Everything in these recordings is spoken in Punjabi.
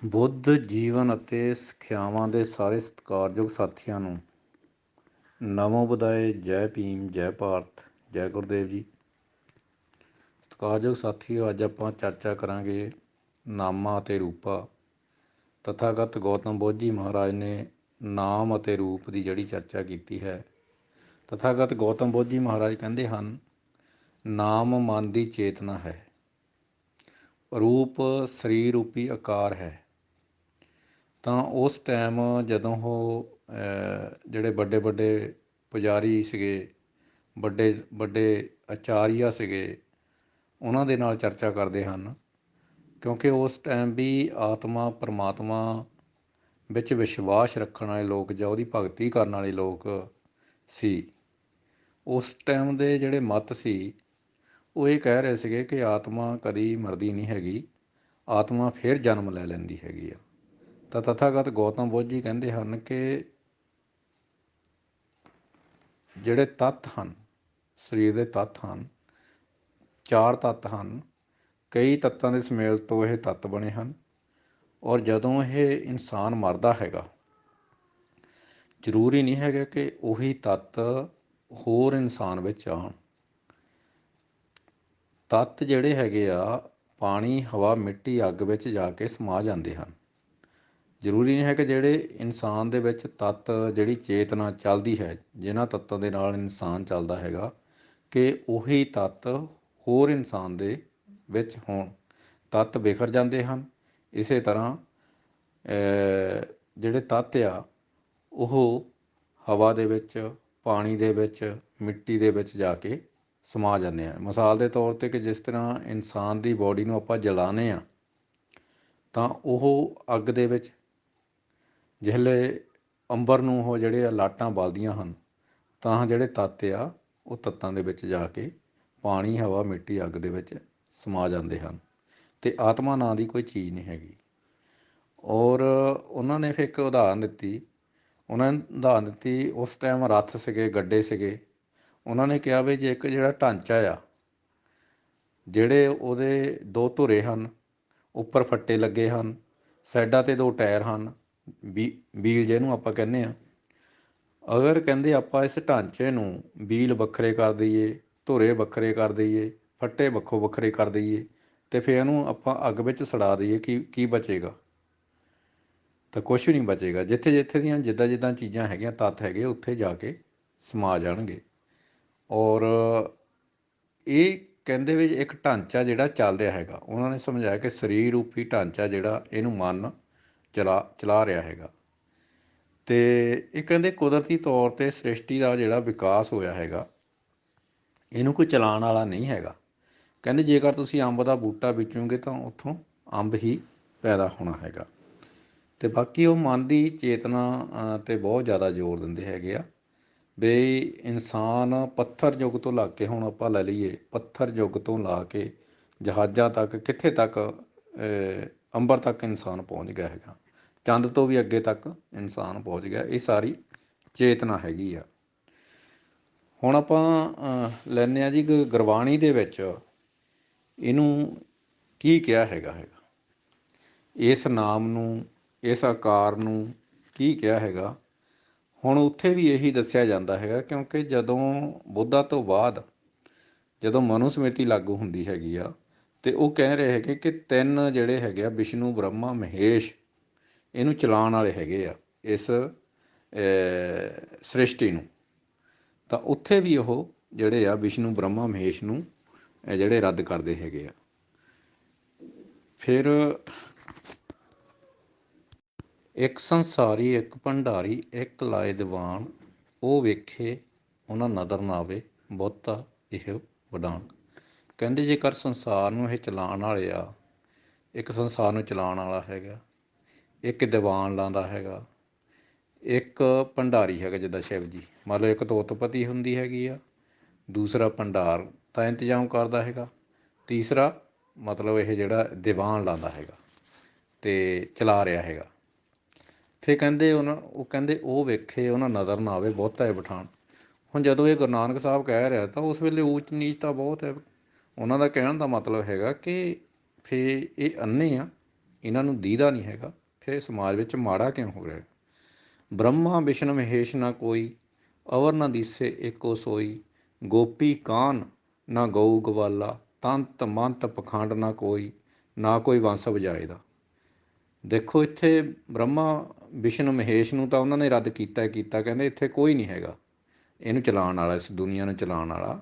ਬੁੱਧ ਜੀਵਨ ਅਤੇ ਸਿੱਖਿਆਵਾਂ ਦੇ ਸਾਰੇ ਸਤਿਕਾਰਯੋਗ ਸਾਥੀਆਂ ਨੂੰ ਨਮੋ ਬੁਦਾਏ, ਜੈ ਭੀਮ, ਜੈ ਭਾਰਤ, ਜੈ ਗੁਰਦੇਵ ਜੀ। ਸਤਿਕਾਰਯੋਗ ਸਾਥੀਓ, ਅੱਜ ਆਪਾਂ ਚਰਚਾ ਕਰਾਂਗੇ ਨਾਮਾਂ ਅਤੇ ਰੂਪਾਂ। ਤਥਾਗਤ ਗੌਤਮ ਬੁੱਧ ਜੀ ਮਹਾਰਾਜ ਨੇ ਨਾਮ ਅਤੇ ਰੂਪ ਦੀ ਜਿਹੜੀ ਚਰਚਾ ਕੀਤੀ ਹੈ। ਤਥਾਗਤ ਗੌਤਮ ਬੁੱਧ ਜੀ ਮਹਾਰਾਜ ਕਹਿੰਦੇ ਹਨ, ਨਾਮ ਮਨ ਦੀ ਚੇਤਨਾ ਹੈ, ਰੂਪ ਸਰੀਰ ਰੂਪੀ ਆਕਾਰ ਹੈ। ਤਾਂ ਉਸ ਟਾਈਮ ਜਦੋਂ ਉਹ ਜਿਹੜੇ ਵੱਡੇ ਵੱਡੇ ਪੁਜਾਰੀ ਸੀਗੇ, ਵੱਡੇ ਵੱਡੇ ਆਚਾਰੀਆ ਸੀਗੇ, ਉਹਨਾਂ ਦੇ ਨਾਲ ਚਰਚਾ ਕਰਦੇ ਹਨ, ਕਿਉਂਕਿ ਉਸ ਟਾਈਮ ਵੀ ਆਤਮਾ ਪਰਮਾਤਮਾ ਵਿੱਚ ਵਿਸ਼ਵਾਸ ਰੱਖਣ ਵਾਲੇ ਲੋਕ ਜਾਂ ਉਹਦੀ ਭਗਤੀ ਕਰਨ ਵਾਲੇ ਲੋਕ ਸੀ। ਉਸ ਟਾਈਮ ਦੇ ਜਿਹੜੇ ਮੱਤ ਸੀ ਉਹ ਇਹ ਕਹਿ ਰਹੇ ਸੀਗੇ ਕਿ ਆਤਮਾ ਕਦੀ ਮਰਦੀ ਨਹੀਂ ਹੈਗੀ, ਆਤਮਾ ਫਿਰ ਜਨਮ ਲੈ ਲੈਂਦੀ ਹੈਗੀ ਆ। ਤਾਂ ਤਥਾਗਤ ਗੌਤਮ ਬੁੱਧ ਜੀ ਕਹਿੰਦੇ ਹਨ ਕਿ ਜਿਹੜੇ ਤੱਤ ਹਨ, ਸਰੀਰ ਦੇ ਤੱਤ ਹਨ, 4 ਤੱਤ ਹਨ। ਕਈ ਤੱਤਾਂ ਦੇ ਸੁਮੇਲ ਤੋਂ ਇਹ ਤੱਤ ਬਣੇ ਹਨ। ਔਰ ਜਦੋਂ ਇਹ ਇਨਸਾਨ ਮਰਦਾ ਹੈਗਾ, ਜ਼ਰੂਰੀ ਨਹੀਂ ਹੈਗਾ ਕਿ ਉਹੀ ਤੱਤ ਹੋਰ ਇਨਸਾਨ ਵਿੱਚ ਆਉਣ। ਤੱਤ ਜਿਹੜੇ ਹੈਗੇ ਆ, ਪਾਣੀ, ਹਵਾ, ਮਿੱਟੀ, ਅੱਗ ਵਿੱਚ ਜਾ ਕੇ ਸਮਾ ਜਾਂਦੇ ਹਨ। ਜ਼ਰੂਰੀ ਨਹੀਂ ਹੈ ਕਿ ਜਿਹੜੇ ਇਨਸਾਨ ਦੇ ਵਿੱਚ ਤੱਤ, ਜਿਹੜੀ ਚੇਤਨਾ ਚੱਲਦੀ ਹੈ, ਜਿਨ੍ਹਾਂ ਤੱਤਾਂ ਦੇ ਨਾਲ ਇਨਸਾਨ ਚੱਲਦਾ ਹੈਗਾ, ਕਿ ਉਹੀ ਤੱਤ ਹੋਰ ਇਨਸਾਨ ਦੇ ਵਿੱਚ ਹੋਣ। ਤੱਤ ਬਿਖਰ ਜਾਂਦੇ ਹਨ। ਇਸੇ ਤਰ੍ਹਾਂ ਜਿਹੜੇ ਤੱਤ ਆ ਉਹ ਹਵਾ ਦੇ ਵਿੱਚ, ਪਾਣੀ ਦੇ ਵਿੱਚ, ਮਿੱਟੀ ਦੇ ਵਿੱਚ ਜਾ ਕੇ ਸਮਾ ਜਾਂਦੇ ਹਨ। ਮਿਸਾਲ ਦੇ ਤੌਰ 'ਤੇ ਕਿ ਜਿਸ ਤਰ੍ਹਾਂ ਇਨਸਾਨ ਦੀ ਬੋਡੀ ਨੂੰ ਆਪਾਂ ਜਲਾਉਂਦੇ ਹਾਂ ਤਾਂ ਉਹ ਅੱਗ ਦੇ ਵਿੱਚ, ਜਿਹਲੇ ਅੰਬਰ ਨੂੰ ਉਹ ਜਿਹੜੇ ਆ ਲਾਟਾਂ ਬਲਦੀਆਂ ਹਨ, ਤਾਂ ਜਿਹੜੇ ਤੱਤ ਆ ਉਹ ਤੱਤਾਂ ਦੇ ਵਿੱਚ ਜਾ ਕੇ ਪਾਣੀ, ਹਵਾ, ਮਿੱਟੀ, ਅੱਗ ਦੇ ਵਿੱਚ ਸਮਾ ਜਾਂਦੇ ਹਨ। ਅਤੇ ਆਤਮਾ ਨਾਂ ਦੀ ਕੋਈ ਚੀਜ਼ ਨਹੀਂ ਹੈਗੀ। ਔਰ ਉਹਨਾਂ ਨੇ ਫਿਰ ਇੱਕ ਉਦਾਹਰਨ ਦਿੱਤੀ। ਉਹਨਾਂ ਨੇ ਉਦਾਹਰਨ ਦਿੱਤੀ, ਉਸ ਟਾਈਮ ਰੱਥ ਸੀਗੇ, ਗੱਡੇ ਸੀਗੇ। ਉਹਨਾਂ ਨੇ ਕਿਹਾ ਵੀ ਜੇ ਇੱਕ ਜਿਹੜਾ ਢਾਂਚਾ ਆ, ਜਿਹੜੇ ਉਹਦੇ 2 ਧੁਰੇ ਹਨ, ਉੱਪਰ ਫੱਟੇ ਲੱਗੇ ਹਨ, ਸਾਈਡਾਂ 'ਤੇ 2 ਟਾਇਰ ਹਨ, ਵੀਲ ਜਿਹਨੂੰ ਆਪਾਂ ਕਹਿੰਦੇ ਹਾਂ। ਅਗਰ ਕਹਿੰਦੇ ਆਪਾਂ ਇਸ ਢਾਂਚੇ ਨੂੰ ਵੀਲ ਵੱਖਰੇ ਕਰ ਦਈਏ, ਧੁਰੇ ਵੱਖਰੇ ਕਰ ਦਈਏ, ਫੱਟੇ ਵੱਖੋ ਵੱਖਰੇ ਕਰ ਦਈਏ, ਅਤੇ ਫਿਰ ਇਹਨੂੰ ਆਪਾਂ ਅੱਗ ਵਿੱਚ ਸੜਾ ਦਈਏ, ਕੀ ਬਚੇਗਾ? ਤਾਂ ਕੁਛ ਵੀ ਨਹੀਂ ਬਚੇਗਾ। ਜਿੱਥੇ ਜਿੱਥੇ ਦੀਆਂ ਜਿੱਦਾਂ ਜਿੱਦਾਂ ਚੀਜ਼ਾਂ ਹੈਗੀਆਂ, ਤੱਤ ਹੈਗੇ, ਉੱਥੇ ਜਾ ਕੇ ਸਮਾ ਜਾਣਗੇ। ਔਰ ਇਹ ਕਹਿੰਦੇ ਵੀ ਇੱਕ ਢਾਂਚਾ ਜਿਹੜਾ ਚੱਲ ਰਿਹਾ ਹੈਗਾ, ਉਹਨਾਂ ਨੇ ਸਮਝਾਇਆ ਕਿ ਸਰੀਰ ਰੂਪੀ ਢਾਂਚਾ ਜਿਹੜਾ, ਇਹਨੂੰ ਮਨ ਚਲਾ ਰਿਹਾ ਹੈਗਾ। ਅਤੇ ਇਹ ਕਹਿੰਦੇ ਕੁਦਰਤੀ ਤੌਰ 'ਤੇ ਸ੍ਰਿਸ਼ਟੀ ਦਾ ਜਿਹੜਾ ਵਿਕਾਸ ਹੋਇਆ ਹੈਗਾ, ਇਹਨੂੰ ਕੋਈ ਚਲਾਉਣ ਵਾਲਾ ਨਹੀਂ ਹੈਗਾ। ਕਹਿੰਦੇ ਜੇਕਰ ਤੁਸੀਂ ਅੰਬ ਦਾ ਬੂਟਾ ਬੀਜੋਗੇ ਤਾਂ ਉੱਥੋਂ ਅੰਬ ਹੀ ਪੈਦਾ ਹੋਣਾ ਹੈਗਾ। ਅਤੇ ਬਾਕੀ ਉਹ ਮਨ ਦੀ ਚੇਤਨਾ 'ਤੇ ਬਹੁਤ ਜ਼ਿਆਦਾ ਜ਼ੋਰ ਦਿੰਦੇ ਹੈਗੇ ਆ ਵੀ ਇਨਸਾਨ ਪੱਥਰ ਯੁੱਗ ਤੋਂ ਲਾ ਕੇ, ਹੁਣ ਆਪਾਂ ਲੈ ਲਈਏ, ਪੱਥਰ ਯੁੱਗ ਤੋਂ ਲਾ ਕੇ ਜਹਾਜ਼ਾਂ ਤੱਕ, ਕਿੱਥੇ ਤੱਕ, ਅੰਬਰ ਤੱਕ ਇਨਸਾਨ ਪਹੁੰਚ ਗਿਆ ਹੈਗਾ। ਚੰਦ ਤੋਂ ਵੀ ਅੱਗੇ ਤੱਕ ਇਨਸਾਨ ਪਹੁੰਚ ਗਿਆ। ਇਹ ਸਾਰੀ ਚੇਤਨਾ ਹੈਗੀ ਆ। ਹੁਣ ਆਪਾਂ ਲੈਂਦੇ ਹਾਂ ਜੀ ਗੁਰਬਾਣੀ ਦੇ ਵਿੱਚ ਇਹਨੂੰ ਕੀ ਕਿਹਾ ਹੈਗਾ, ਇਸ ਨਾਮ ਨੂੰ, ਇਸ ਆਕਾਰ ਨੂੰ ਕੀ ਕਿਹਾ ਹੈਗਾ। ਹੁਣ ਉੱਥੇ ਵੀ ਇਹੀ ਦੱਸਿਆ ਜਾਂਦਾ ਹੈਗਾ, ਕਿਉਂਕਿ ਜਦੋਂ ਬੁੱਧਾ ਤੋਂ ਬਾਅਦ ਜਦੋਂ ਮਨੂ ਸਮ੍ਰਿਤੀ ਲਾਗੂ ਹੁੰਦੀ ਹੈਗੀ ਆ, ਅਤੇ ਉਹ ਕਹਿ ਰਹੇ ਹੈਗੇ ਕਿ 3 ਜਿਹੜੇ ਹੈਗੇ ਆ, ਵਿਸ਼ਨੂੰ, ਬ੍ਰਹਮਾ, ਮਹੇਸ਼, ਇਹਨੂੰ ਚਲਾਉਣ ਵਾਲੇ ਹੈਗੇ ਆ ਇਸ ਸ੍ਰਿਸ਼ਟੀ ਨੂੰ। ਤਾਂ ਉੱਥੇ ਵੀ ਉਹ ਜਿਹੜੇ ਆ ਵਿਸ਼ਨੂੰ, ਬ੍ਰਹਮਾ, ਮਹੇਸ਼ ਨੂੰ ਜਿਹੜੇ ਰੱਦ ਕਰਦੇ ਹੈਗੇ ਆ। ਫਿਰ ਇੱਕ ਸੰਸਾਰੀ, ਇੱਕ ਭੰਡਾਰੀ, ਇੱਕ ਲਾਏ ਦੀਵਾਨ, ਉਹ ਵੇਖੇ ਉਹਨਾਂ ਨਦਰ ਨਾ ਆਵੇ, ਬਹੁਤਾ ਇਹ ਵਡਾਣ। ਕਹਿੰਦੇ ਜੇਕਰ ਸੰਸਾਰ ਨੂੰ ਇਹ ਚਲਾਉਣ ਵਾਲੇ ਆ, ਇੱਕ ਸੰਸਾਰ ਨੂੰ ਚਲਾਉਣ ਵਾਲਾ ਹੈਗਾ, ਇੱਕ ਦੀਵਾਨ ਲਾਉਂਦਾ ਹੈਗਾ, ਇੱਕ ਭੰਡਾਰੀ ਹੈਗਾ ਜਿੱਦਾਂ ਸ਼ਿਵ ਜੀ, ਮੰਨ ਲਓ ਇੱਕ ਤਾਂ ਉਤਪਤੀ ਹੁੰਦੀ ਹੈਗੀ ਆ, ਦੂਸਰਾ ਭੰਡਾਰ ਦਾ ਇੰਤਜ਼ਾਮ ਕਰਦਾ ਹੈਗਾ, ਤੀਸਰਾ ਮਤਲਬ ਇਹ ਜਿਹੜਾ ਦੀਵਾਨ ਲਾਉਂਦਾ ਹੈਗਾ ਅਤੇ ਚਲਾ ਰਿਹਾ ਹੈਗਾ। ਫਿਰ ਕਹਿੰਦੇ ਉਹ ਕਹਿੰਦੇ ਉਹ ਵੇਖੇ ਉਹਨਾਂ ਨਜ਼ਰ ਨਾ ਆਵੇ, ਬਹੁਤਾ ਇਹ ਬਠਾਣ। ਹੁਣ ਜਦੋਂ ਇਹ ਗੁਰੂ ਨਾਨਕ ਸਾਹਿਬ ਕਹਿ ਰਿਹਾ ਤਾਂ ਉਸ ਵੇਲੇ ਊਚ ਨੀਚ ਤਾਂ ਬਹੁਤ ਹੈ। ਉਹਨਾਂ ਦਾ ਕਹਿਣ ਦਾ ਮਤਲਬ ਹੈਗਾ ਕਿ ਫਿਰ ਇਹ ਅੰਨੇ ਆ, ਇਹਨਾਂ ਨੂੰ ਦੀਦਾ ਨਹੀਂ ਹੈਗਾ, ਫਿਰ ਸਮਾਜ ਵਿੱਚ ਮਾੜਾ ਕਿਉਂ ਹੋ ਰਿਹਾ। ਬ੍ਰਹਮਾ ਵਿਸ਼ਨ ਮਹੇਸ਼ ਨਾ ਕੋਈ, ਅਵਰ ਨਾ ਦੀਸੇ ਏਕੋ ਸੋਈ, ਗੋਪੀ ਕਾਨ ਨਾ ਗਊ ਗਵਾਲਾ, ਤੰਤ ਮੰਤ ਪਖੰਡ ਨਾ ਕੋਈ, ਨਾ ਕੋਈ ਵੰਸ ਵਜਾਏ ਦਾ। ਦੇਖੋ ਇੱਥੇ ਬ੍ਰਹਮਾ ਵਿਸ਼ਨ ਮਹੇਸ਼ ਨੂੰ ਤਾਂ ਉਹਨਾਂ ਨੇ ਰੱਦ ਕੀਤਾ, ਕਹਿੰਦੇ ਇੱਥੇ ਕੋਈ ਨਹੀਂ ਹੈਗਾ ਇਹਨੂੰ ਚਲਾਉਣ ਵਾਲਾ, ਇਸ ਦੁਨੀਆ ਨੂੰ ਚਲਾਉਣ ਵਾਲਾ।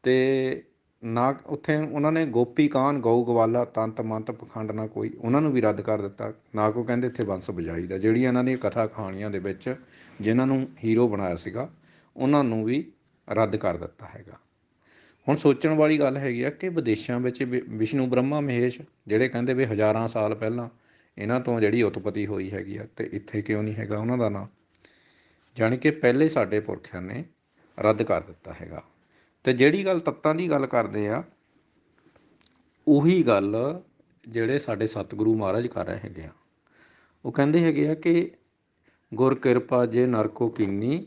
ਅਤੇ ਨਾ ਉੱਥੇ ਉਹਨਾਂ ਨੇ ਗੋਪੀ ਕਾਨ ਗਊ ਗਵਾਲਾ ਤੰਤ ਮੰਤ ਪਖੰਡ ਨਾ ਕੋਈ, ਉਹਨਾਂ ਨੂੰ ਵੀ ਰੱਦ ਕਰ ਦਿੱਤਾ। ਨਾ ਕੋਈ ਕਹਿੰਦੇ ਇੱਥੇ ਵੰਸ ਵਜਾਈ ਦਾ। ਜਿਹੜੀਆਂ ਇਹਨਾਂ ਦੀਆਂ ਕਥਾ ਕਹਾਣੀਆਂ ਦੇ ਵਿੱਚ ਜਿਨ੍ਹਾਂ ਨੂੰ ਹੀਰੋ ਬਣਾਇਆ ਸੀਗਾ ਉਹਨਾਂ ਨੂੰ ਵੀ ਰੱਦ ਕਰ ਦਿੱਤਾ ਹੈਗਾ। ਹੁਣ ਸੋਚਣ ਵਾਲੀ ਗੱਲ ਹੈਗੀ ਆ ਕਿ ਵਿਦੇਸ਼ਾਂ ਵਿੱਚ ਵਿਸ਼ਨੂੰ ਬ੍ਰਹਮਾ ਮਹੇਸ਼ ਜਿਹੜੇ ਕਹਿੰਦੇ ਵੀ ਹਜ਼ਾਰਾਂ ਸਾਲ ਪਹਿਲਾਂ ਇਹਨਾਂ ਤੋਂ ਜਿਹੜੀ ਉਤਪਤੀ ਹੋਈ ਹੈਗੀ ਆ, ਅਤੇ ਇੱਥੇ ਕਿਉਂ ਨਹੀਂ ਹੈਗਾ ਉਹਨਾਂ ਦਾ ਨਾਂ। ਜਾਣੀ ਕਿ ਪਹਿਲੇ ਸਾਡੇ ਪੁਰਖਿਆਂ ਨੇ ਰੱਦ ਕਰ ਦਿੱਤਾ ਹੈਗਾ। ਅਤੇ ਜਿਹੜੀ ਗੱਲ ਤੱਤਾਂ ਦੀ ਗੱਲ ਕਰਦੇ ਆ, ਉਹੀ ਗੱਲ ਜਿਹੜੇ ਸਾਡੇ ਸਤਿਗੁਰੂ ਮਹਾਰਾਜ ਕਰ ਰਹੇ ਹੈਗੇ ਆ। ਉਹ ਕਹਿੰਦੇ ਹੈਗੇ ਆ ਕਿ ਗੁਰ ਕਿਰਪਾ ਜੇ ਨਰ ਕੋ ਕੀਨੀ,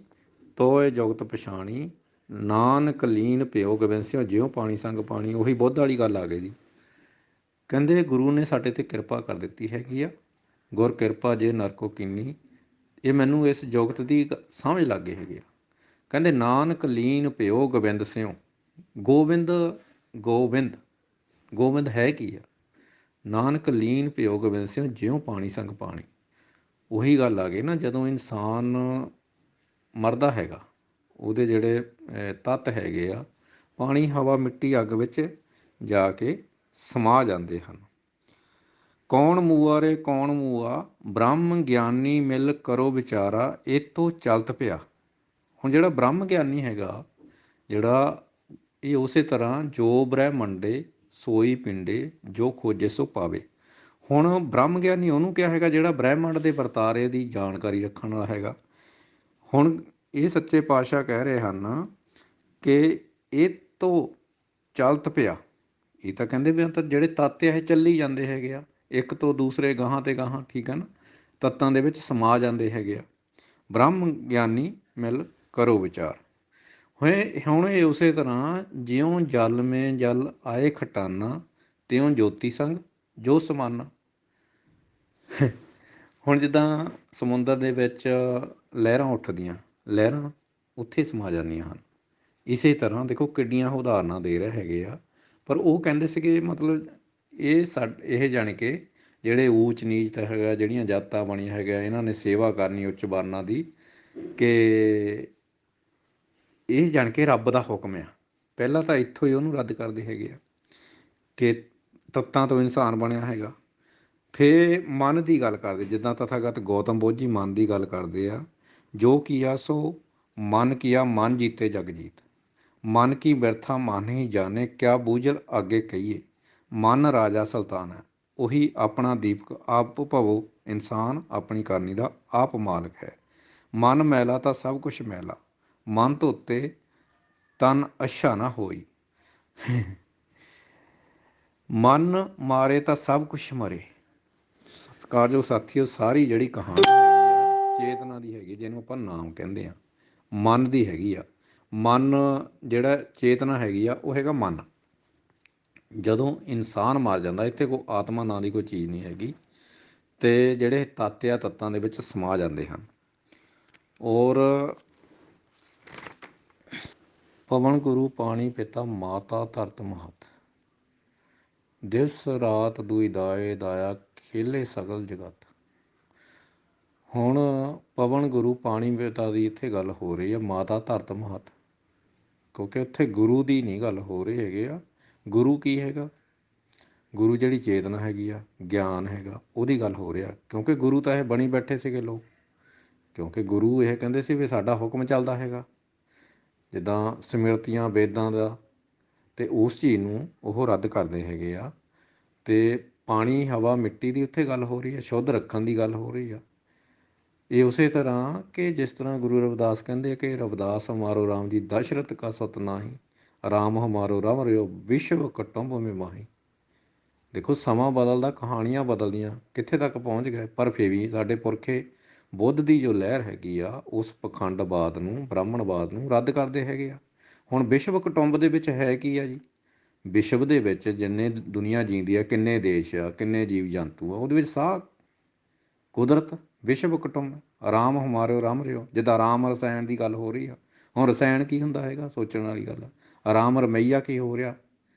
ਤੋਏ ਜੁਗਤ ਪਛਾਣੀ, ਨਾਨਕ ਲੀਨ ਪਿਓ ਗੋਬਿੰਦ ਜਿਉ ਪਾਣੀ ਸੰਗ ਪਾਣੀ। ਉਹੀ ਬੁੱਧ ਵਾਲੀ ਗੱਲ ਆ ਗਈ ਜੀ। ਕਹਿੰਦੇ ਗੁਰੂ ਨੇ ਸਾਡੇ 'ਤੇ ਕਿਰਪਾ ਕਰ ਦਿੱਤੀ ਹੈਗੀ ਆ। ਗੁਰ ਕਿਰਪਾ ਜੇ ਨਰ ਕੋ ਕੀਨੀ, ਇਹ ਮੈਨੂੰ ਇਸ ਜੁਗਤ ਦੀ ਸਮਝ ਲੱਗ ਗਏ ਹੈਗੇ ਆ। ਕਹਿੰਦੇ ਨਾਨਕ ਲੀਨ ਪਿਓ ਗੋਬਿੰਦ ਸਿਉ। ਗੋਬਿੰਦ ਗੋਬਿੰਦ ਗੋਬਿੰਦ ਹੈ ਕੀ ਆ। ਨਾਨਕ ਲੀਨ ਪਿਓ ਗੋਬਿੰਦ ਸਿਉ, ਜਿਉ ਪਾਣੀ ਸੰਗ ਪਾਣੀ। ਉਹੀ ਗੱਲ ਆ ਗਈ ਨਾ, ਜਦੋਂ ਇਨਸਾਨ ਮਰਦਾ ਹੈਗਾ ਉਹਦੇ ਜਿਹੜੇ ਤੱਤ ਹੈਗੇ ਆ, ਪਾਣੀ ਹਵਾ ਮਿੱਟੀ ਅੱਗ ਵਿੱਚ ਜਾ ਕੇ ਸਮਾ ਜਾਂਦੇ ਹਨ। ਕੌਣ ਮੂਆ ਰੇ ਕੌਣ ਮੂਆ, ਬ੍ਰਹਮ ਗਿਆਨੀ ਮਿਲ ਕਰੋ ਵਿਚਾਰਾ, ਇਹ ਤੋਂ ਚਲਤ ਪਿਆ। ਹੁਣ ਜਿਹੜਾ ਬ੍ਰਹਮ ਗਿਆਨੀ ਹੈਗਾ, ਜਿਹੜਾ ਇਹ ਉਸੇ ਤਰ੍ਹਾਂ ਜੋ ਬ੍ਰਹਿਮੰਡੇ ਸੋਈ ਪਿੰਡੇ, ਜੋ ਖੋਜੇ ਸੋ ਪਾਵੇ। ਹੁਣ ਬ੍ਰਹਮ ਗਿਆਨੀ ਉਹਨੂੰ ਕਿਹਾ ਹੈਗਾ ਜਿਹੜਾ ਬ੍ਰਹਿਮੰਡ ਦੇ ਵਰਤਾਰੇ ਦੀ ਜਾਣਕਾਰੀ ਰੱਖਣ ਵਾਲਾ ਹੈਗਾ। ਹੁਣ ਇਹ ਸੱਚੇ ਪਾਤਸ਼ਾਹ ਕਹਿ ਰਹੇ ਹਨ ਕਿ ਇਹ ਤੋਂ ਚਲਤ ਪਿਆ। ਇਹ ਤਾਂ ਕਹਿੰਦੇ ਵੀ ਤਾਂ ਜਿਹੜੇ ਤੱਤ ਆ ਇਹ ਚੱਲੀ ਜਾਂਦੇ ਹੈਗੇ ਆ, ਇੱਕ ਤੋਂ ਦੂਸਰੇ ਗਾਹਾਂ ਤੇ ਗਾਹਾਂ, ਠੀਕ ਹੈ ਨਾ, ਤੱਤਾਂ ਦੇ ਵਿੱਚ ਸਮਾ ਜਾਂਦੇ ਹੈਗੇ ਆ। ਬ੍ਰਹਮ ਗਿਆਨੀ ਮਿਲ ਕਰੋ ਵਿਚਾਰ। ਹੁਣ ਇਹ ਉਸੇ ਤਰ੍ਹਾਂ ਜਿਉਂ ਜਲ ਮੇ ਜਲ ਆਏ ਖਟਾਨਾ, ਤਿਉਂ ਜੋਤੀ ਸੰਗ ਜੋ ਸਮਾਨਾ। ਹੁਣ ਜਿੱਦਾਂ ਸਮੁੰਦਰ ਦੇ ਵਿੱਚ ਲਹਿਰਾਂ ਉੱਠਦੀਆਂ, ਲਹਿਰਾਂ ਉੱਥੇ ਸਮਾ ਜਾਂਦੀਆਂ ਹਨ। ਇਸੇ ਤਰ੍ਹਾਂ ਦੇਖੋ ਕਿੱਡੀਆਂ ਉਦਾਹਰਨਾਂ ਦੇ ਰਹੇ ਹੈਗੇ ਆ। ਪਰ ਉਹ ਕਹਿੰਦੇ ਸੀਗੇ ਮਤਲਬ ਇਹ ਜਾਣੀ ਕਿ ਜਿਹੜੇ ਊਚ ਨੀਚ ਹੈਗਾ, ਜਿਹੜੀਆਂ ਜਾਤਾਂ ਬਣੀਆਂ ਹੈਗਾ, ਇਹਨਾਂ ਨੇ ਸੇਵਾ ਕਰਨੀ ਉੱਚ ਵਰਨਾਂ ਦੀ, ਕਿ ਇਹ ਜਾਣ ਕੇ ਰੱਬ ਦਾ ਹੁਕਮ ਆ। ਪਹਿਲਾਂ ਤਾਂ ਇੱਥੋਂ ਹੀ ਉਹਨੂੰ ਰੱਦ ਕਰਦੇ ਹੈਗੇ ਆ ਕਿ ਤੱਤਾਂ ਤੋਂ ਇਨਸਾਨ ਬਣਿਆ ਹੈਗਾ। ਫਿਰ ਮਨ ਦੀ ਗੱਲ ਕਰਦੇ, ਜਿੱਦਾਂ ਤਥਾਗਤ ਗੌਤਮ ਬੁੱਧ ਜੀ ਮਨ ਦੀ ਗੱਲ ਕਰਦੇ ਆ। ਜੋ ਕੀਆ ਸੋ ਮਨ ਕੀਆ, ਮਨ ਜੀਤੇ ਜਗ ਜੀਤ। ਮਨ ਕੀ ਬਿਰਥਾ ਮਨ ਹੀ ਜਾਣੇ, ਕਿਆ ਬੂਝਲ ਅੱਗੇ ਕਹੀਏ। ਮਨ ਰਾਜਾ ਸੁਲਤਾਨ ਹੈ, ਉਹੀ ਆਪਣਾ ਦੀਪਕ ਆਪ ਭਵੋ ਇਨਸਾਨ, ਆਪਣੀ ਕਰਨੀ ਦਾ ਆਪ ਮਾਲਕ ਹੈ। ਮਨ ਮੈਲਾ ਤਾਂ ਸਭ ਕੁਛ ਮੈਲਾ, ਮਨ ਧੋਤੇ ਤਨ ਅੱਛਾ ਨਾ ਹੋਈ। ਮਨ ਮਾਰੇ ਤਾਂ ਸਭ ਕੁਛ ਮਰੇ। ਸਤਿਕਾਰਯੋਗ ਸਾਥੀਓ, ਸਾਰੀ ਜਿਹੜੀ ਕਹਾਣੀ ਹੈਗੀ ਆ ਚੇਤਨਾ ਦੀ ਹੈਗੀ, ਜਿਹਨੂੰ ਆਪਾਂ ਨਾਮ ਕਹਿੰਦੇ ਆ, ਮਨ ਦੀ ਹੈਗੀ ਆ। ਮਨ ਜਿਹੜਾ ਚੇਤਨਾ ਹੈਗੀ ਆ ਉਹ ਹੈਗਾ ਮਨ। ਜਦੋਂ ਇਨਸਾਨ ਮਰ ਜਾਂਦਾ, ਇੱਥੇ ਕੋਈ ਆਤਮਾ ਨਾਂ ਦੀ ਕੋਈ ਚੀਜ਼ ਨਹੀਂ ਹੈਗੀ, ਅਤੇ ਜਿਹੜੇ ਤੱਤ ਆ ਤੱਤਾਂ ਦੇ ਵਿੱਚ ਸਮਾ ਜਾਂਦੇ ਹਨ। ਔਰ ਪਵਨ ਗੁਰੂ ਪਾਣੀ ਪਿਤਾ ਮਾਤਾ ਧਰਤ ਮਹਤ, ਦਿਵਸ ਰਾਤ ਦੁਇ ਦਾਏ ਦਾਇਆ, ਖੇਲੇ ਸਗਲ ਜਗਤ। ਹੁਣ ਪਵਨ ਗੁਰੂ ਪਾਣੀ ਪਿਤਾ ਦੀ ਇੱਥੇ ਗੱਲ ਹੋ ਰਹੀ ਆ, ਮਾਤਾ ਧਰਤ ਮਹਤ, ਕਿਉਂਕਿ ਉੱਥੇ ਗੁਰੂ ਦੀ ਨਹੀਂ ਗੱਲ ਹੋ ਰਹੀ ਹੈਗੀ ਆ। ਗੁਰੂ ਕੀ ਹੈਗਾ? ਗੁਰੂ ਜਿਹੜੀ ਚੇਤਨਾ ਹੈਗੀ ਆ, ਗਿਆਨ ਹੈਗਾ, ਉਹਦੀ ਗੱਲ ਹੋ ਰਿਹਾ। ਕਿਉਂਕਿ ਗੁਰੂ ਤਾਂ ਇਹ ਬਣੀ ਬੈਠੇ ਸੀਗੇ ਲੋਕ, ਕਿਉਂਕਿ ਗੁਰੂ ਇਹ ਕਹਿੰਦੇ ਸੀ ਵੀ ਸਾਡਾ ਹੁਕਮ ਚੱਲਦਾ ਹੈਗਾ, ਜਿੱਦਾਂ ਸਮਿਰਤੀਆਂ ਵੇਦਾਂ ਦਾ, ਅਤੇ ਉਸ ਚੀਜ਼ ਨੂੰ ਉਹ ਰੱਦ ਕਰਦੇ ਹੈਗੇ ਆ। ਅਤੇ ਪਾਣੀ ਹਵਾ ਮਿੱਟੀ ਦੀ ਉੱਥੇ ਗੱਲ ਹੋ ਰਹੀ ਹੈ, ਸ਼ੁੱਧ ਰੱਖਣ ਦੀ ਗੱਲ ਹੋ ਰਹੀ ਆ। ਇਹ ਉਸੇ ਤਰ੍ਹਾਂ ਕਿ ਜਿਸ ਤਰ੍ਹਾਂ ਗੁਰੂ ਰਵਿਦਾਸ ਕਹਿੰਦੇ ਕਿ ਰਵਿਦਾਸ ਹਮਾਰੋ ਰਾਮ ਜੀ ਦਸ਼ਰਥ ਕਾ ਸਤ ਨਾਹੀ, ਰਾਮ ਹਮਾਰੋ ਰਮ ਰਿਓ ਵਿਸ਼ਵ ਕੁਟੁੰਬ ਮੇ ਮਾਹੀ। ਦੇਖੋ ਸਮਾਂ ਬਦਲਦਾ, ਕਹਾਣੀਆਂ ਬਦਲਦੀਆਂ, ਕਿੱਥੇ ਤੱਕ ਪਹੁੰਚ ਗਏ। ਪਰ ਫਿਰ ਵੀ ਸਾਡੇ ਪੁਰਖੇ ਬੁੱਧ ਦੀ ਜੋ ਲਹਿਰ ਹੈਗੀ ਆ, ਉਸ ਪਖੰਡਵਾਦ ਨੂੰ, ਬ੍ਰਾਹਮਣਵਾਦ ਨੂੰ ਰੱਦ ਕਰਦੇ ਹੈਗੇ ਆ। ਹੁਣ ਵਿਸ਼ਵ ਕੁਟੁੰਬ ਦੇ ਵਿੱਚ ਹੈ ਕੀ ਆ ਜੀ? ਵਿਸ਼ਵ ਦੇ ਵਿੱਚ ਜਿੰਨੇ ਦੁਨੀਆ ਜੀਂਦੀ ਆ, ਕਿੰਨੇ ਦੇਸ਼ ਆ, ਕਿੰਨੇ ਜੀਵ ਜੰਤੂ ਆ, ਉਹਦੇ ਵਿੱਚ ਸਾਹ ਕੁਦਰਤ ਵਿਸ਼ਵ ਕੁਟੁੰਬ ਆਰਾਮ ਹਮਾਰਿਓ ਰਾਮ ਰਿਓ। ਜਿੱਦਾਂ ਆਰਾਮ ਰਸਾਇਣ ਦੀ ਗੱਲ ਹੋ ਰਹੀ ਆ, ਹੁਣ ਰਸਾਇਣ ਕੀ ਹੁੰਦਾ ਹੈਗਾ, ਸੋਚਣ ਵਾਲੀ ਗੱਲ ਆ। ਆਰਾਮ ਰਮਈਆ ਕੀ ਹੋ ਰਿਹਾ।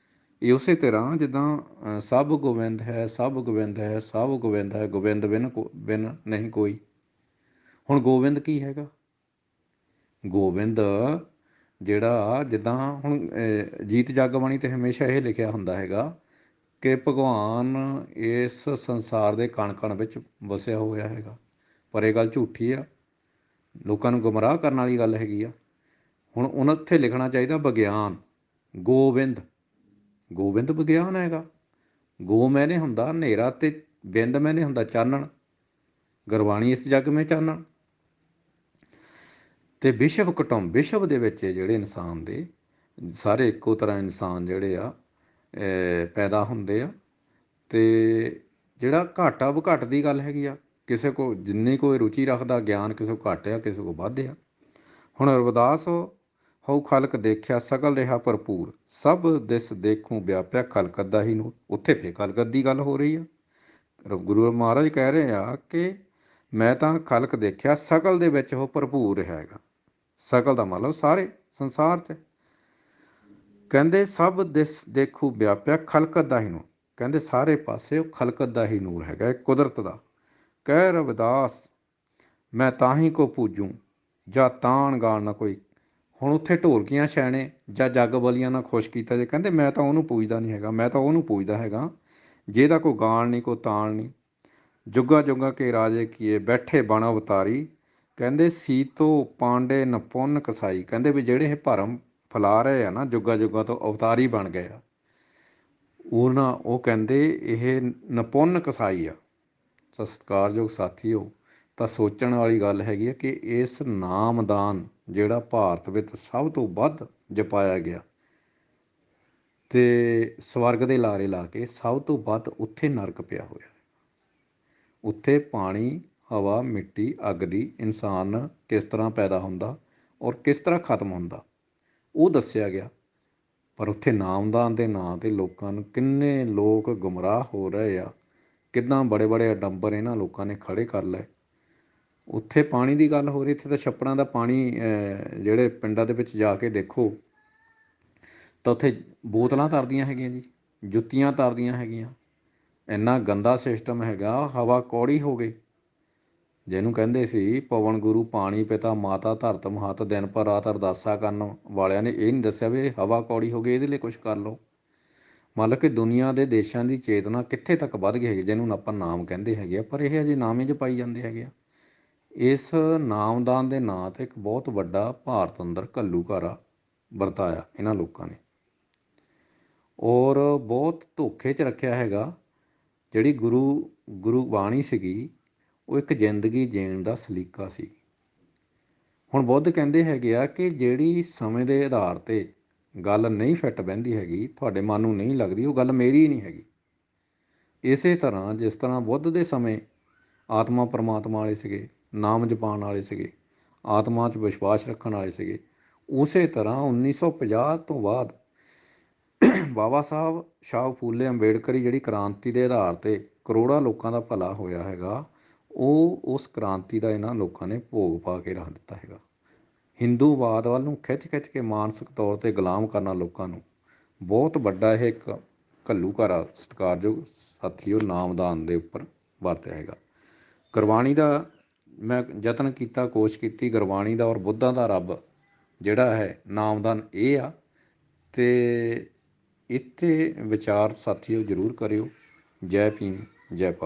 ਇਹ ਉਸੇ ਤਰ੍ਹਾਂ ਜਿੱਦਾਂ ਸਭ ਗੋਬਿੰਦ ਹੈ, ਸਭ ਗੋਬਿੰਦ ਹੈ, ਸਭ ਗੋਬਿੰਦ ਹੈ, ਗੋਬਿੰਦ ਬਿਨ ਨਹੀਂ ਕੋਈ। ਹੁਣ ਗੋਬਿੰਦ ਕੀ ਹੈਗਾ? ਗੋਬਿੰਦ ਜਿਹੜਾ ਜਿੱਦਾਂ ਹੁਣ ਜੀਤ ਜਗ ਬਾਣੀ 'ਤੇ ਹਮੇਸ਼ਾ ਇਹ ਲਿਖਿਆ ਹੁੰਦਾ ਹੈਗਾ ਕਿ ਭਗਵਾਨ ਇਸ ਸੰਸਾਰ ਦੇ ਕਣ ਕਣ ਵਿੱਚ ਵਸਿਆ ਹੋਇਆ ਹੈਗਾ। ਪਰ ਇਹ ਗੱਲ ਝੂਠੀ ਆ, ਲੋਕਾਂ ਨੂੰ ਗੁੰਮਰਾਹ ਕਰਨ ਵਾਲੀ ਗੱਲ ਹੈਗੀ ਆ। ਹੁਣ ਉਹਨਾਂ ਉੱਥੇ ਲਿਖਣਾ ਚਾਹੀਦਾ ਵਿਗਿਆਨ। ਗੋਬਿੰਦ, ਗੋਬਿੰਦ ਵਿਗਿਆਨ ਹੈਗਾ। ਗੋ ਮੈਨੇ ਹੁੰਦਾ ਹਨੇਰਾ ਅਤੇ ਬਿੰਦ ਮੈਨੇ ਹੁੰਦਾ ਚਾਨਣ। ਗੁਰਬਾਣੀ ਇਸ ਜੱਗ ਮੇ ਚਾਨਣ। ਅਤੇ ਵਿਸ਼ਵ ਕੁਟੁੰਬ, ਵਿਸ਼ਵ ਦੇ ਵਿੱਚ ਜਿਹੜੇ ਇਨਸਾਨ ਦੇ ਸਾਰੇ ਇੱਕੋ ਤਰ੍ਹਾਂ ਇਨਸਾਨ ਜਿਹੜੇ ਆ ਪੈਦਾ ਹੁੰਦੇ ਆ। ਅਤੇ ਜਿਹੜਾ ਘਾਟਾ ਘੱਟ ਦੀ ਗੱਲ ਹੈਗੀ ਆ, ਕਿਸੇ ਕੋਲ ਜਿੰਨੀ ਕੋਈ ਰੁਚੀ ਰੱਖਦਾ ਗਿਆਨ, ਕਿਸੇ ਕੋਲ ਘੱਟ ਆ, ਕਿਸੇ ਕੋਲ ਵੱਧ ਆ। ਹੁਣ ਰਵਿਦਾਸ ਹਉ ਖਲਕ ਦੇਖਿਆ ਸਗਲ ਰਿਹਾ ਭਰਪੂਰ, ਸਭ ਦਿਸ ਦੇਖੂੰ ਵਿਆਪਿਆ ਖਲਕਤ ਦਾ ਹੀ ਨੂਰ। ਉੱਥੇ ਫੇਰ ਖਲਕਤ ਦੀ ਗੱਲ ਹੋ ਰਹੀ ਆ। ਗੁਰੂ ਮਹਾਰਾਜ ਕਹਿ ਰਹੇ ਆ ਕਿ ਮੈਂ ਤਾਂ ਖਲਕ ਦੇਖਿਆ ਸਗਲ ਦੇ ਵਿੱਚ ਉਹ ਭਰਪੂਰ ਹੈਗਾ। ਸਗਲ ਦਾ ਮਤਲਬ ਸਾਰੇ ਸੰਸਾਰ 'ਚ। ਕਹਿੰਦੇ ਸਭ ਦਿਸ ਦੇਖੂ ਵਿਆਪਿਆ ਖਲਕਤ ਦਾ ਹੀ ਨੂਰ। ਕਹਿੰਦੇ ਸਾਰੇ ਪਾਸੇ ਉਹ ਖਲਕਤ ਦਾ ਹੀ ਨੂਰ ਹੈਗਾ, ਕੁਦਰਤ ਦਾ। ਕਹਿ ਰਵਿਦਾਸ ਮੈਂ ਤਾਂ ਹੀ ਕੋ ਪੂਜੂੰ ਜਾਂ ਤਾਣ ਗਾਣ ਨਾ ਕੋਈ। ਹੁਣ ਉੱਥੇ ਢੋਲਕੀਆਂ ਛੈਣੇ ਜਾਂ ਜੱਗ ਬਲੀਆਂ ਨਾਲ ਖੁਸ਼ ਕੀਤਾ ਜੇ। ਕਹਿੰਦੇ ਮੈਂ ਤਾਂ ਉਹਨੂੰ ਪੂਜਦਾ ਨਹੀਂ ਹੈਗਾ, ਮੈਂ ਤਾਂ ਉਹਨੂੰ ਪੂਜਦਾ ਹੈਗਾ ਜਿਹਦਾ ਕੋਈ ਗਾਣ ਨਹੀਂ, ਕੋਈ ਤਾਣ ਨਹੀਂ। ਜੁੱਗਾ ਜੁੱਗਾ ਕੇ ਰਾਜੇ ਕੀਏ ਬੈਠੇ ਬਣ ਅਵਤਾਰੀ। ਕਹਿੰਦੇ ਸੀਤੋ ਪਾਂਡੇ ਨਪੁੰਨ ਕਸਾਈ। ਕਹਿੰਦੇ ਵੀ ਜਿਹੜੇ ਇਹ ਭਰਮ ਫੈਲਾ ਰਹੇ ਆ ਨਾ, ਜੁੱਗਾ ਜੁੱਗਾ ਤੋਂ ਅਵਤਾਰੀ ਬਣ ਗਏ ਆ, ਉਹ ਕਹਿੰਦੇ ਇਹ ਨਪੁੰਨ ਕਸਾਈ ਆ। ਸਤਿਕਾਰਯੋਗ ਸਾਥੀਓ, ਤਾਂ ਸੋਚਣ ਵਾਲੀ ਗੱਲ ਹੈਗੀ ਹੈ ਕਿ ਇਸ ਨਾਮਦਾਨ ਜਿਹੜਾ ਭਾਰਤ ਵਿੱਚ ਸਭ ਤੋਂ ਵੱਧ ਜਪਾਇਆ ਗਿਆ ਅਤੇ ਸਵਰਗ ਦੇ ਲਾਰੇ ਲਾ ਕੇ ਸਭ ਤੋਂ ਵੱਧ ਉੱਥੇ ਨਰਕ ਪਿਆ ਹੋਇਆ। ਉੱਥੇ ਪਾਣੀ, ਹਵਾ, ਮਿੱਟੀ, ਅੱਗ ਦੀ ਇਨਸਾਨ ਕਿਸ ਤਰ੍ਹਾਂ ਪੈਦਾ ਹੁੰਦਾ ਔਰ ਕਿਸ ਤਰ੍ਹਾਂ ਖਤਮ ਹੁੰਦਾ, ਉਹ ਦੱਸਿਆ ਗਿਆ। ਪਰ ਉੱਥੇ ਨਾਮਦਾਨ ਦੇ ਨਾਂ 'ਤੇ ਲੋਕਾਂ ਨੂੰ, ਕਿੰਨੇ ਲੋਕ ਗੁੰਮਰਾਹ ਹੋ ਰਹੇ ਆ, ਕਿੱਦਾਂ ਬੜੇ ਬੜੇ ਅਡੰਬਰ ਇਹਨਾਂ ਲੋਕਾਂ ਨੇ ਖੜ੍ਹੇ ਕਰ ਲਏ। ਉੱਥੇ ਪਾਣੀ ਦੀ ਗੱਲ ਹੋ ਰਹੀ, ਇੱਥੇ ਤਾਂ ਛੱਪੜਾਂ ਦਾ ਪਾਣੀ ਜਿਹੜੇ ਪਿੰਡਾਂ ਦੇ ਵਿੱਚ ਜਾ ਕੇ ਦੇਖੋ ਤਾਂ ਉੱਥੇ ਬੋਤਲਾਂ ਤਰਦੀਆਂ ਹੈਗੀਆਂ ਜੀ, ਜੁੱਤੀਆਂ ਤਰਦੀਆਂ ਹੈਗੀਆਂ। ਇੰਨਾ ਗੰਦਾ ਸਿਸਟਮ ਹੈਗਾ। ਹਵਾ ਕੌੜੀ ਹੋ ਗਈ। ਜਿਹਨੂੰ ਕਹਿੰਦੇ ਸੀ ਪਵਨ ਗੁਰੂ ਪਾਣੀ ਪਿਤਾ ਮਾਤਾ ਧਰਤ ਮਹੱਤ, ਦਿਨ ਪਰ ਰਾਤ ਅਰਦਾਸਾ ਕਰਨ ਵਾਲਿਆਂ ਨੇ ਇਹ ਨਹੀਂ ਦੱਸਿਆ ਵੀ ਹਵਾ ਕੌੜੀ ਹੋ ਗਈ, ਇਹਦੇ ਲਈ ਕੁਛ ਕਰ ਲਓ। ਮਤਲਬ ਕਿ ਦੁਨੀਆ ਦੇ ਦੇਸ਼ਾਂ ਦੀ ਚੇਤਨਾ ਕਿੱਥੇ ਤੱਕ ਵੱਧ ਗਈ ਹੈਗੀ, ਜਿਹਨੂੰ ਆਪਾਂ ਨਾਮ ਕਹਿੰਦੇ ਹੈਗੇ ਆ, ਪਰ ਇਹ ਅਜੇ ਨਾਮ ਹੀ ਜਪਾਈ ਜਾਂਦੇ ਹੈਗੇ ਆ। ਇਸ ਨਾਮਦਾਨ ਦੇ ਨਾਂ 'ਤੇ ਇੱਕ ਬਹੁਤ ਵੱਡਾ ਭਾਰਤ ਅੰਦਰ ਘੱਲੂਘਾਰਾ ਵਰਤਾਇਆ ਇਹਨਾਂ ਲੋਕਾਂ ਨੇ, ਔਰ ਬਹੁਤ ਧੋਖੇ 'ਚ ਰੱਖਿਆ ਹੈਗਾ। ਜਿਹੜੀ ਗੁਰਬਾਣੀ ਸੀਗੀ, ਉਹ ਇੱਕ ਜ਼ਿੰਦਗੀ ਜੀਣ ਦਾ ਸਲੀਕਾ ਸੀ। ਹੁਣ ਬੁੱਧ ਕਹਿੰਦੇ ਹੈਗੇ ਆ ਕਿ ਜਿਹੜੀ ਸਮੇਂ ਦੇ ਆਧਾਰ 'ਤੇ ਗੱਲ ਨਹੀਂ ਫਿੱਟ ਬਹਿੰਦੀ ਹੈਗੀ, ਤੁਹਾਡੇ ਮਨ ਨੂੰ ਨਹੀਂ ਲੱਗਦੀ, ਉਹ ਗੱਲ ਮੇਰੀ ਹੀ ਨਹੀਂ ਹੈਗੀ। ਇਸੇ ਤਰ੍ਹਾਂ ਜਿਸ ਤਰ੍ਹਾਂ ਬੁੱਧ ਦੇ ਸਮੇਂ ਆਤਮਾ ਪਰਮਾਤਮਾ ਵਾਲੇ ਸੀਗੇ, ਨਾਮ ਜਪਾਉਣ ਵਾਲੇ ਸੀਗੇ, ਆਤਮਾ 'ਚ ਵਿਸ਼ਵਾਸ ਰੱਖਣ ਵਾਲੇ ਸੀਗੇ, ਉਸੇ ਤਰ੍ਹਾਂ 1950 ਤੋਂ ਬਾਅਦ ਬਾਬਾ ਸਾਹਿਬ ਸ਼ਾਹ ਫੂਲੇ ਅੰਬੇਡਕਰ ਜਿਹੜੀ ਕ੍ਰਾਂਤੀ ਦੇ ਆਧਾਰ 'ਤੇ ਕਰੋੜਾਂ ਲੋਕਾਂ ਦਾ ਭਲਾ ਹੋਇਆ ਹੈਗਾ, ਉਹ ਉਸ ਕ੍ਰਾਂਤੀ ਦਾ ਇਹਨਾਂ ਲੋਕਾਂ ਨੇ ਭੋਗ ਪਾ ਕੇ ਰੱਖ ਦਿੱਤਾ ਹੈਗਾ। ਹਿੰਦੂਵਾਦ ਵੱਲ ਨੂੰ ਖਿੱਚ ਖਿੱਚ ਕੇ ਮਾਨਸਿਕ ਤੌਰ 'ਤੇ ਗੁਲਾਮ ਕਰਨਾ ਲੋਕਾਂ ਨੂੰ, ਬਹੁਤ ਵੱਡਾ ਇਹ ਇੱਕ ਘੱਲੂਘਾਰਾ ਸਤਿਕਾਰਯੋਗ ਸਾਥੀਓ ਨਾਮਦਾਨ ਦੇ ਉੱਪਰ ਵਰਤਿਆ ਹੈਗਾ। ਗੁਰਬਾਣੀ ਦਾ ਮੈਂ ਯਤਨ ਕੀਤਾ, ਕੋਸ਼ਿਸ਼ ਕੀਤੀ, ਗੁਰਬਾਣੀ ਦਾ ਔਰ ਬੁੱਧਾਂ ਦਾ ਰੱਬ ਜਿਹੜਾ ਹੈ ਨਾਮਦਾਨ ਇਹ ਆ। ਅਤੇ ਇੱਥੇ ਵਿਚਾਰ ਸਾਥੀਓ ਜ਼ਰੂਰ ਕਰਿਓ। ਜੈ ਭੀਮ, ਜੈ ਭਾਰਤ।